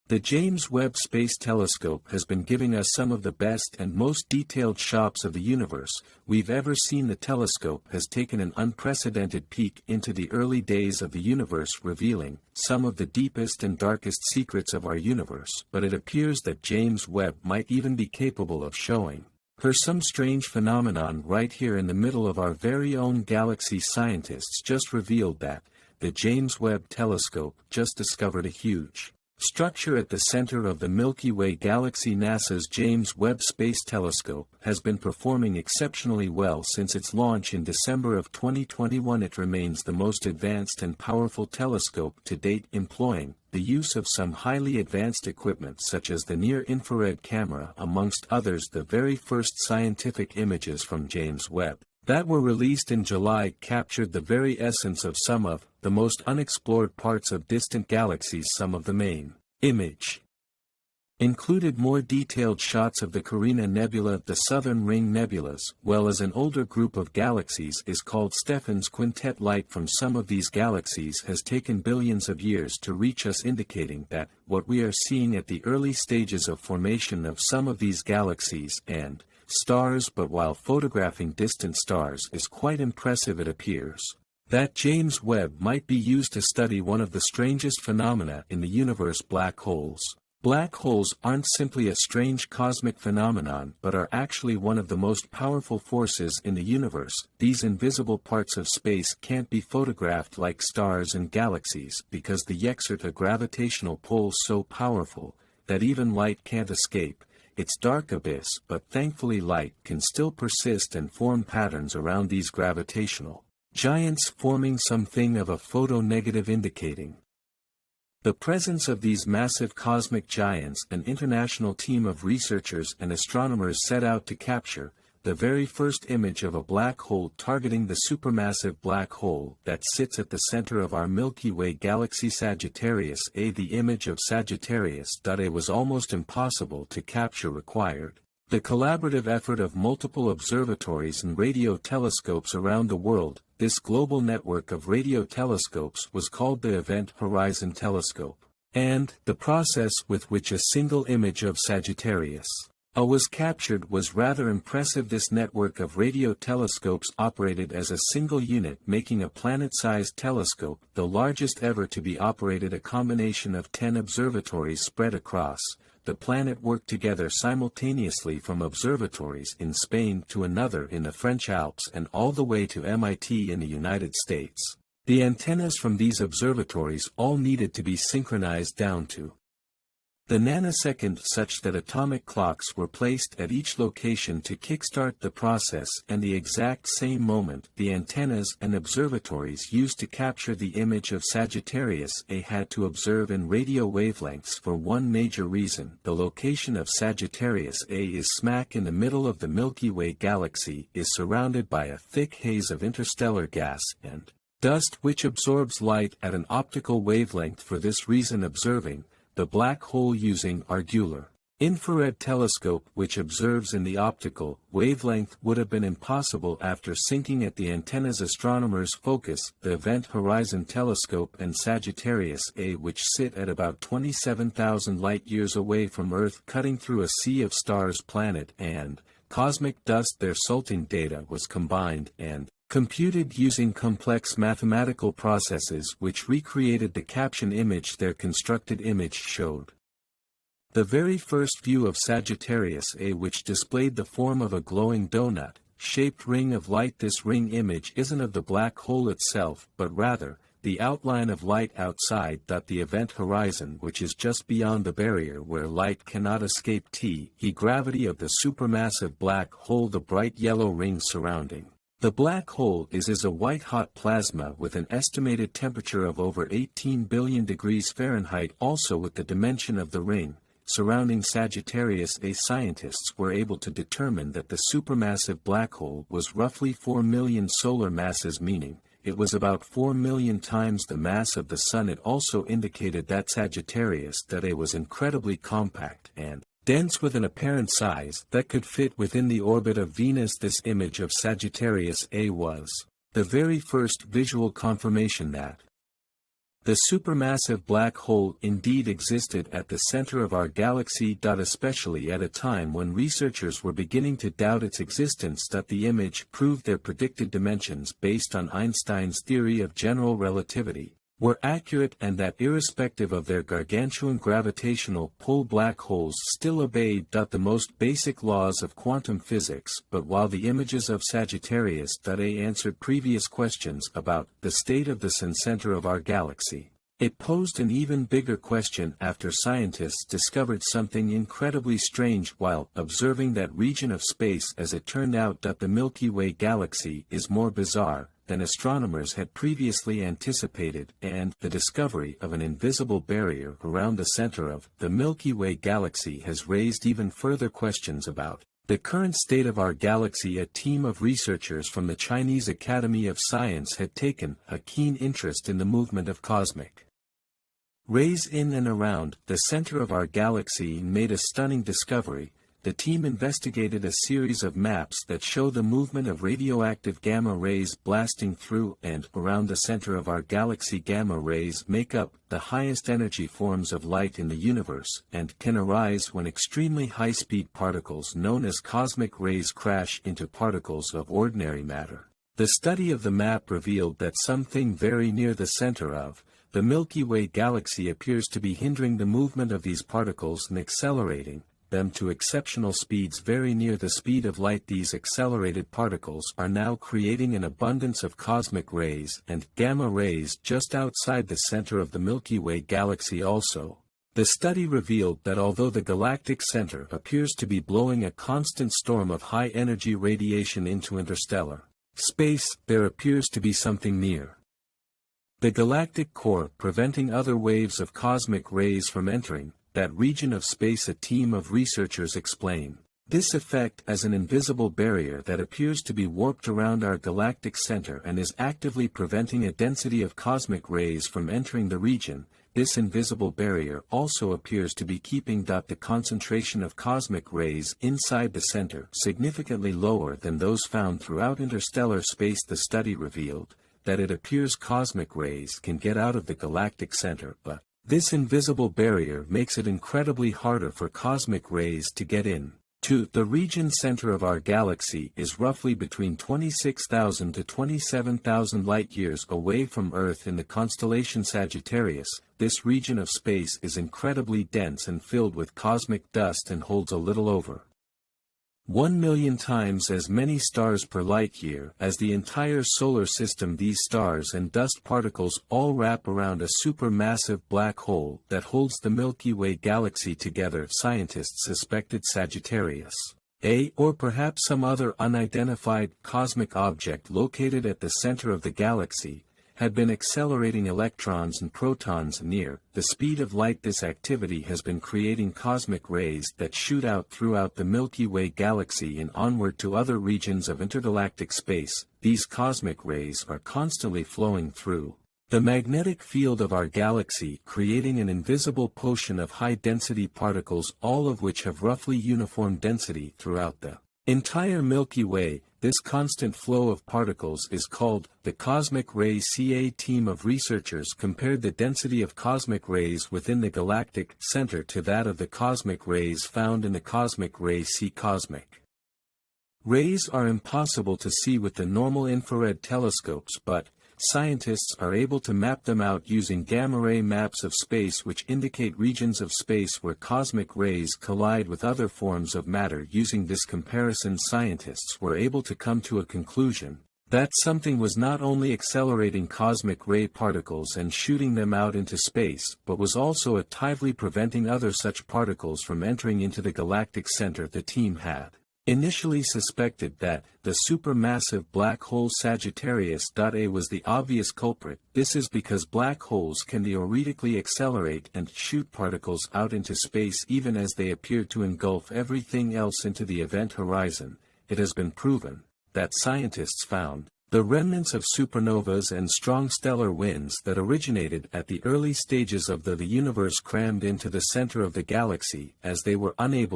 The James Webb Space Telescope has been giving us some of the best and most detailed shots of the universe we've ever seen. The telescope has taken an unprecedented peek into the early days of the universe, revealing some of the deepest and darkest secrets of our universe, but it appears that James Webb might even be capable of showing her some strange phenomenon right here in the middle of our very own galaxy. Scientists just revealed that the James Webb Telescope just discovered a huge structure at the center of the Milky Way galaxy. NASA's James Webb Space Telescope has been performing exceptionally well since its launch in December of 2021. It remains the most advanced and powerful telescope to date, employing the use of some highly advanced equipment such as the near-infrared camera, amongst others. The very first scientific images from James Webb that were released in July captured the very essence of some of the most unexplored parts of distant galaxies. Some of the main image included more detailed shots of the Carina Nebula, the Southern Ring Nebulas, well as an older group of galaxies is called Stephan's Quintet. Light from some of these galaxies has taken billions of years to reach us, indicating that what we are seeing at the early stages of formation of some of these galaxies and stars. But while photographing distant stars is quite impressive, it appears that James Webb might be used to study one of the strangest phenomena in the universe: black holes. Black holes aren't simply a strange cosmic phenomenon but are actually one of the most powerful forces in the universe. These invisible parts of space can't be photographed like stars and galaxies because they exert a gravitational pull so powerful that even light can't escape its dark abyss. But thankfully light can still persist and form patterns around these gravitational giants, forming something of a photonegative, indicating the presence of these massive cosmic giants. An international team of researchers and astronomers set out to capture the very first image of a black hole targeting the supermassive black hole that sits at the center of our Milky Way galaxy, Sagittarius A. The image of Sagittarius A was almost impossible to capture, required the collaborative effort of multiple observatories and radio telescopes around the world. This global network of radio telescopes was called the Event Horizon Telescope, and the process with which a single image of Sagittarius A was captured was rather impressive. This network of radio telescopes operated as a single unit, making a planet-sized telescope the largest ever to be operated. A combination of 10 observatories spread across the planet worked together simultaneously, from observatories in Spain to another in the French Alps and all the way to MIT in the United States. The antennas from these observatories all needed to be synchronized down to the nanosecond, such that atomic clocks were placed at each location to kickstart the process, and the exact same moment the antennas and observatories used to capture the image of Sagittarius A had to observe in radio wavelengths. For one major reason, the location of Sagittarius A is smack in the middle of the Milky Way galaxy, is surrounded by a thick haze of interstellar gas and dust which absorbs light at an optical wavelength. For this reason, observing the black hole using our infrared telescope, which observes in the optical wavelength, would have been impossible after sinking at the antennas. Astronomers focus the Event Horizon Telescope and Sagittarius A, which sit at about 27,000 light-years away from Earth, cutting through a sea of stars, planet, and cosmic dust. Their salting data was combined and computed using complex mathematical processes which recreated the caption image. Their constructed image showed the very first view of Sagittarius A, which displayed the form of a glowing donut-shaped ring of light. This ring image isn't of the black hole itself, but rather the outline of light outside. The event horizon, which is just beyond the barrier where light cannot escape, the gravity of the supermassive black hole. The bright yellow ring surrounding the black hole is a white-hot plasma with an estimated temperature of over 18 billion degrees Fahrenheit. Also, with the dimension of the ring surrounding Sagittarius A, scientists were able to determine that the supermassive black hole was roughly 4 million solar masses, meaning it was about 4 million times the mass of the Sun. It also indicated that Sagittarius A was incredibly compact and dense, with an apparent size that could fit within the orbit of Venus. This image of Sagittarius A was the very first visual confirmation that The supermassive black hole indeed existed at the center of our galaxy. Especially at a time when researchers were beginning to doubt its existence. The image proved their predicted dimensions based on Einstein's theory of general relativity were accurate, and that irrespective of their gargantuan gravitational pull, black holes still obeyed the most basic laws of quantum physics. But while the images of Sagittarius answered previous questions about the state of the center of our galaxy, it posed an even bigger question after scientists discovered something incredibly strange while observing that region of space. As it turned out, the Milky Way galaxy is more bizarre than astronomers had previously anticipated, and the discovery of an invisible barrier around the center of the Milky Way galaxy has raised even further questions about the current state of our galaxy. A team of researchers from the Chinese Academy of Science had taken a keen interest in the movement of cosmic rays in and around the center of our galaxy and made a stunning discovery. The team investigated a series of maps that show the movement of radioactive gamma rays blasting through and around the center of our galaxy. Gamma rays make up the highest energy forms of light in the universe and can arise when extremely high-speed particles known as cosmic rays crash into particles of ordinary matter. The study of the map revealed that something very near the center of the Milky Way galaxy appears to be hindering the movement of these particles and accelerating them to exceptional speeds very near the speed of light. These accelerated particles are now creating an abundance of cosmic rays and gamma rays just outside the center of the Milky Way galaxy. Also, the study revealed that although the galactic center appears to be blowing a constant storm of high-energy radiation into interstellar space, there appears to be something near the galactic core preventing other waves of cosmic rays from entering that region of space. A team of researchers explain this effect as an invisible barrier that appears to be warped around our galactic center and is actively preventing a density of cosmic rays from entering the region. This invisible barrier also appears to be keeping the concentration of cosmic rays inside the center significantly lower than those found throughout interstellar space. The study revealed that it appears cosmic rays can get out of the galactic center, but this invisible barrier makes it incredibly harder for cosmic rays to get in. The region center of our galaxy is roughly between 26,000 to 27,000 light-years away from Earth in the constellation Sagittarius. This region of space is incredibly dense and filled with cosmic dust and holds a little over 1 million times as many stars per light-year as the entire solar system. These stars and dust particles all wrap around a supermassive black hole that holds the Milky Way galaxy together. Scientists suspected Sagittarius A, or perhaps some other unidentified cosmic object located at the center of the galaxy, had been accelerating electrons and protons near the speed of light. This activity has been creating cosmic rays that shoot out throughout the Milky Way galaxy and onward to other regions of intergalactic space. These cosmic rays are constantly flowing through the magnetic field of our galaxy, creating an invisible potion of high-density particles, all of which have roughly uniform density throughout the entire Milky Way. This constant flow of particles is called the cosmic ray. A team of researchers compared the density of cosmic rays within the galactic center to that of the cosmic rays found in the cosmic ray C. Cosmic rays are impossible to see with the normal infrared telescopes, but scientists are able to map them out using gamma-ray maps of space which indicate regions of space where cosmic rays collide with other forms of matter. Using this comparison, scientists were able to come to a conclusion that something was not only accelerating cosmic ray particles and shooting them out into space, but was also actively preventing other such particles from entering into the galactic center. The team had initially suspected that the supermassive black hole Sagittarius A was the obvious culprit. This is because black holes can theoretically accelerate and shoot particles out into space even as they appear to engulf everything else into the event horizon. It has been proven that scientists found the remnants of supernovas and strong stellar winds that originated at the early stages of the universe crammed into the center of the galaxy, as they were unable